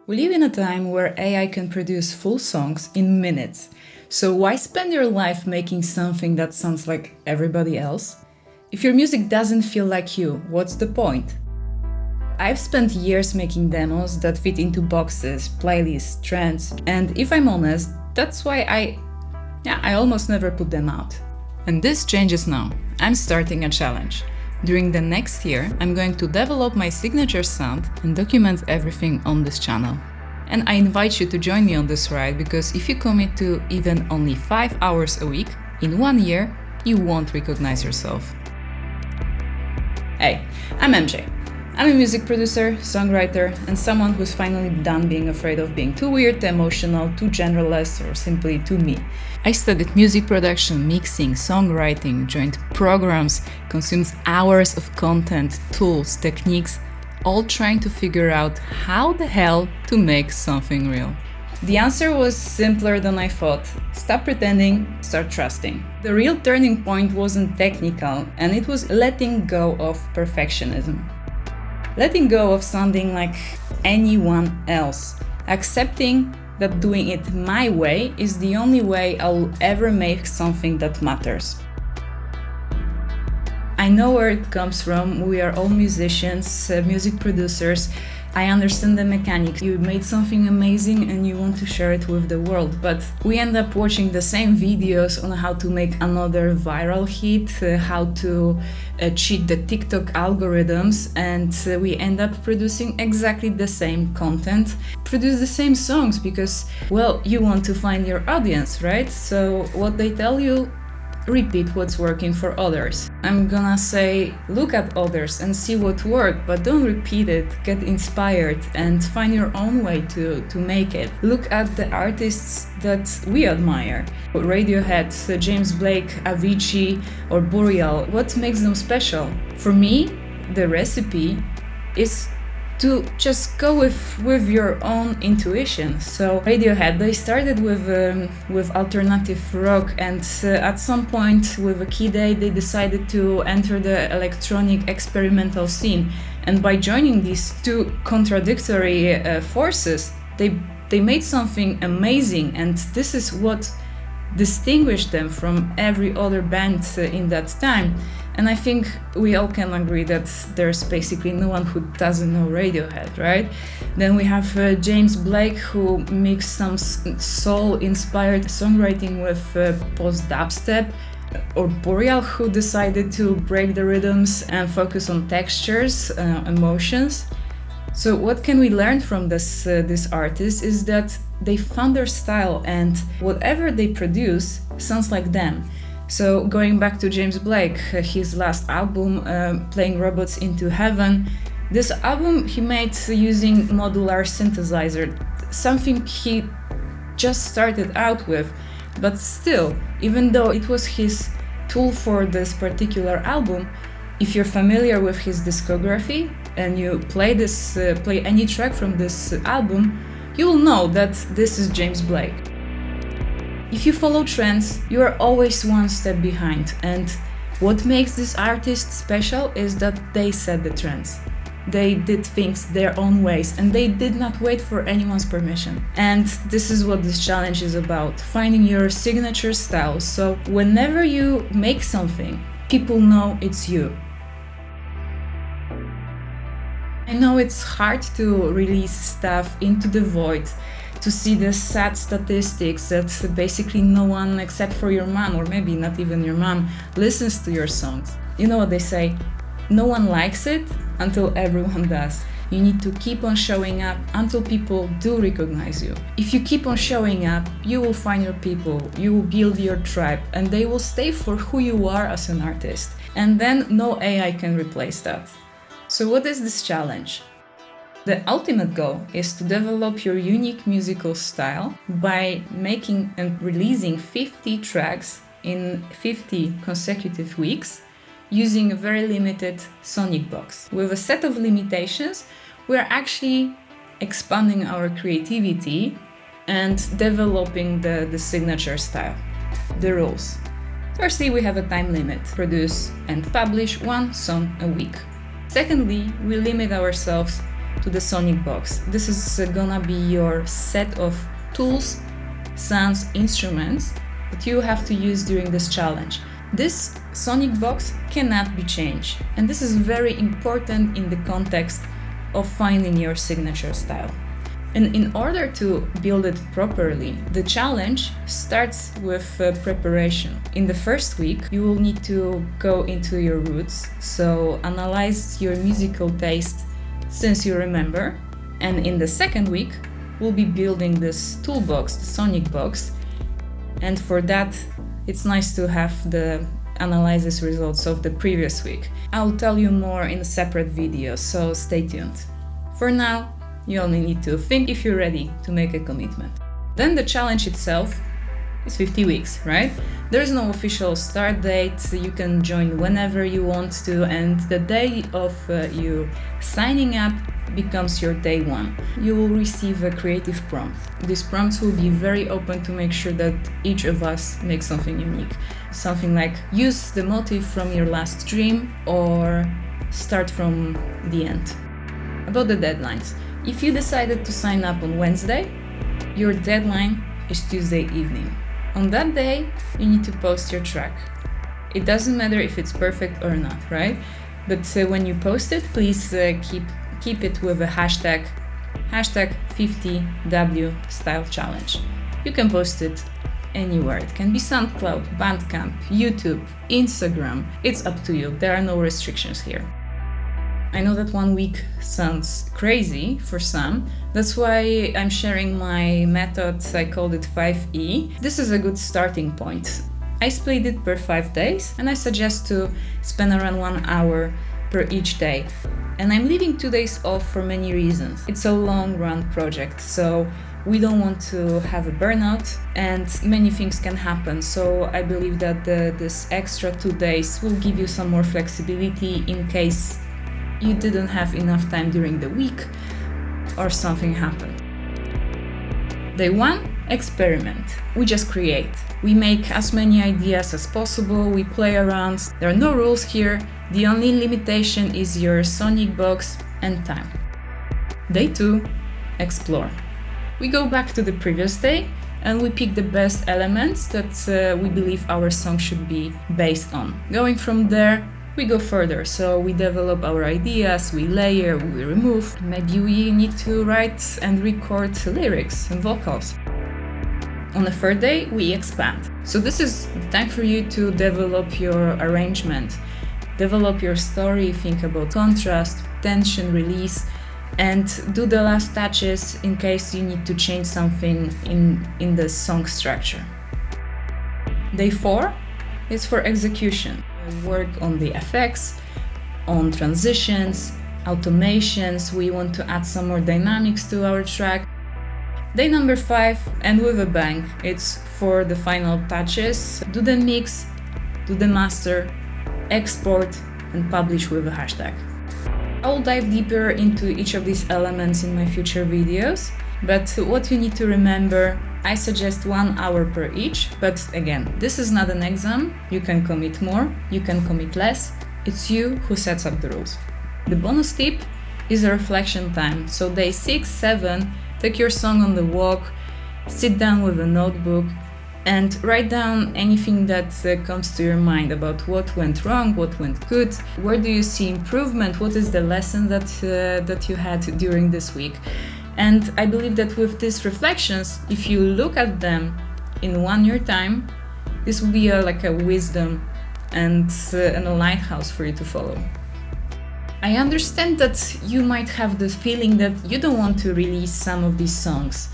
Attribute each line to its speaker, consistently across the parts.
Speaker 1: We live in a time where AI can produce full songs in minutes. So why spend your life making something that sounds like everybody else? If your music doesn't feel like you, what's the point? I've spent years making demos that fit into boxes, playlists, trends, and if I'm honest, that's why I almost never put them out. And this changes now. I'm starting a challenge. During the next year, I'm going to develop my signature sound and document everything on this channel. And I invite you to join me on this ride because if you commit to even only 5 hours a week, in 1 year, you won't recognize yourself. Hey, I'm MJ. I'm a music producer, songwriter, and someone who's finally done being afraid of being too weird, emotional, too generalist, or simply too me. I studied music production, mixing, songwriting, joined programs, consumed hours of content, tools, techniques, all trying to figure out how the hell to make something real. The answer was simpler than I thought. Stop pretending, start trusting. The real turning point wasn't technical, and it was letting go of perfectionism. Letting go of sounding like anyone else. Accepting that doing it my way is the only way I'll ever make something that matters. I know where it comes from. We are all musicians, music producers. I understand the mechanics. You made something amazing and you want to share it with the world, but we end up watching the same videos on how to make another viral hit, how to cheat the TikTok algorithms, and we end up producing exactly the same content, produce the same songs because, well, you want to find your audience, right? So what they tell you, repeat what's working for others. I'm gonna say, look at others and see what worked, but don't repeat it. Get inspired and find your own way to make it. Look at the artists that we admire. Radiohead, James Blake, Avicii, or Boreal. What makes them special? For me, the recipe is to just go with your own intuition. So Radiohead, they started with alternative rock, and at some point with a key day they decided to enter the electronic experimental scene. And by joining these two contradictory forces, they made something amazing, and this is what distinguished them from every other band in that time. And I think we all can agree that there's basically no one who doesn't know Radiohead, right? Then we have James Blake, who mixed some soul-inspired songwriting with post-dubstep, or Boreal, who decided to break the rhythms and focus on textures, emotions. So what can we learn from this artist is that they found their style, and whatever they produce sounds like them. So going back to James Blake, his last album, Playing Robots into Heaven, this album he made using modular synthesizer, something he just started out with. But still, even though it was his tool for this particular album, if you're familiar with his discography and you play any track from this album, you will know that this is James Blake. If you follow trends, you are always one step behind, and what makes this artist special is that they set the trends. They did things their own ways, and they did not wait for anyone's permission. And this is what this challenge is about, finding your signature style, so whenever you make something, people know it's you. I know it's hard to release stuff into the void, to see the sad statistics that basically no one except for your mom, or maybe not even your mom, listens to your songs. You know what they say? No one likes it until everyone does. You need to keep on showing up until people do recognize you. If you keep on showing up, you will find your people, you will build your tribe, and they will stay for who you are as an artist. And then no AI can replace that. So what is this challenge? The ultimate goal is to develop your unique musical style by making and releasing 50 tracks in 50 consecutive weeks using a very limited sonic box. With a set of limitations, we are actually expanding our creativity and developing the signature style. The rules. Firstly, we have a time limit. Produce and publish 1 song a week. Secondly, we limit ourselves to the sonic box. This is gonna be your set of tools, sounds, instruments that you have to use during this challenge. This sonic box cannot be changed, and this is very important in the context of finding your signature style. And in order to build it properly, the challenge starts with preparation. In the first week, you will need to go into your roots, so analyze your musical taste since you remember. And in the second week, we'll be building this toolbox, the sonic box. And for that, it's nice to have the analysis results of the previous week. I'll tell you more in a separate video, so stay tuned. For now, you only need to think if you're ready to make a commitment. Then the challenge itself is 50 weeks, right? There's no official start date, so you can join whenever you want to, and the day of you signing up becomes your day one. You will receive a creative prompt. These prompts will be very open to make sure that each of us makes something unique. Something like use the motive from your last dream or start from the end. About the deadlines. If you decided to sign up on Wednesday, your deadline is Tuesday evening. On that day, you need to post your track. It doesn't matter if it's perfect or not, right? But when you post it, please keep it with a hashtag 50W style challenge. You can post it anywhere. It can be SoundCloud, Bandcamp, YouTube, Instagram. It's up to you. There are no restrictions here. I know that 1 week sounds crazy for some. That's why I'm sharing my method. I called it 5E. This is a good starting point. I split it per 5 days, and I suggest to spend around 1 hour per each day. And I'm leaving 2 days off for many reasons. It's a long run project, so we don't want to have a burnout, and many things can happen. So I believe that this extra 2 days will give you some more flexibility in case you didn't have enough time during the week or something happened. Day 1, experiment. We just create. We make as many ideas as possible, we play around. There are no rules here. The only limitation is your sonic box and time. Day 2, explore. We go back to the previous day and we pick the best elements that we believe our song should be based on. Going from there, we go further, so we develop our ideas, we layer, we remove. Maybe we need to write and record lyrics and vocals. On the third day, we expand. So this is the time for you to develop your arrangement, develop your story, think about contrast, tension, release, and do the last touches in case you need to change something in the song structure. Day 4 is for execution. Work on the effects, on transitions, automations. We want to add some more dynamics to our track. Day number 5, and with a bang, it's for the final touches. Do the mix, do the master, export, and publish with a hashtag. I will dive deeper into each of these elements in my future videos, but what you need to remember, I suggest 1 hour per each, but again, this is not an exam. You can commit more, you can commit less. It's you who sets up the rules. The bonus tip is a reflection time. So day 6, 7, take your song on the walk, sit down with a notebook, and write down anything that comes to your mind about what went wrong, what went good, where do you see improvement, what is the lesson that you had during this week. And I believe that with these reflections, if you look at them in 1 year time, this will be like a wisdom and a lighthouse for you to follow. I understand that you might have the feeling that you don't want to release some of these songs,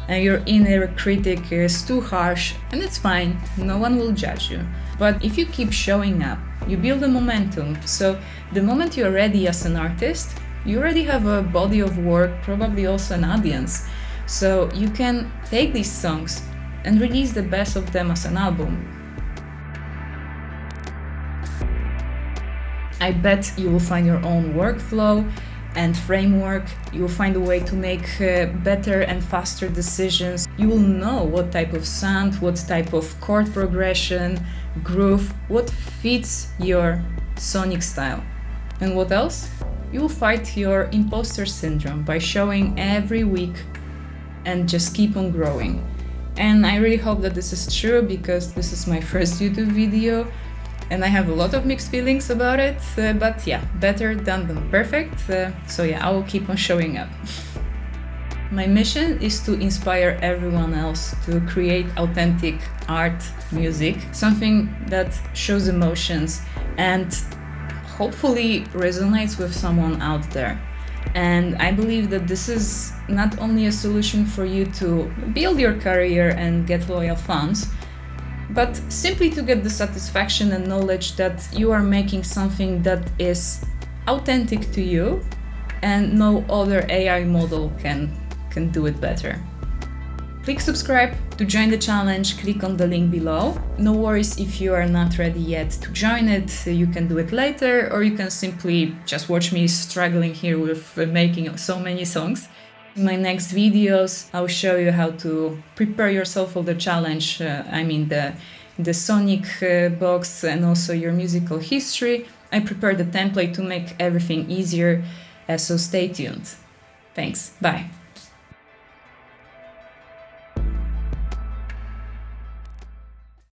Speaker 1: and your inner critic is too harsh, and it's fine, no one will judge you. But if you keep showing up, you build a momentum, so the moment you're ready as an artist, you already have a body of work, probably also an audience, so you can take these songs and release the best of them as an album. I bet you will find your own workflow and framework. You will find a way to make better and faster decisions. You will know what type of sound, what type of chord progression, groove, what fits your sonic style. And what else? You will fight your imposter syndrome by showing every week and just keep on growing. And I really hope that this is true, because this is my first YouTube video and I have a lot of mixed feelings about it, but yeah, better done than perfect. So yeah, I will keep on showing up. My mission is to inspire everyone else to create authentic art, music, something that shows emotions and hopefully resonates with someone out there. And I believe that this is not only a solution for you to build your career and get loyal fans, but simply to get the satisfaction and knowledge that you are making something that is authentic to you and no other AI model can do it better. Click subscribe to join the challenge, click on the link below. No worries if you are not ready yet to join it, you can do it later, or you can simply just watch me struggling here with making so many songs. In my next videos, I'll show you how to prepare yourself for the challenge, the Sonic box and also your musical history. I prepared the template to make everything easier, so stay tuned. Thanks, bye.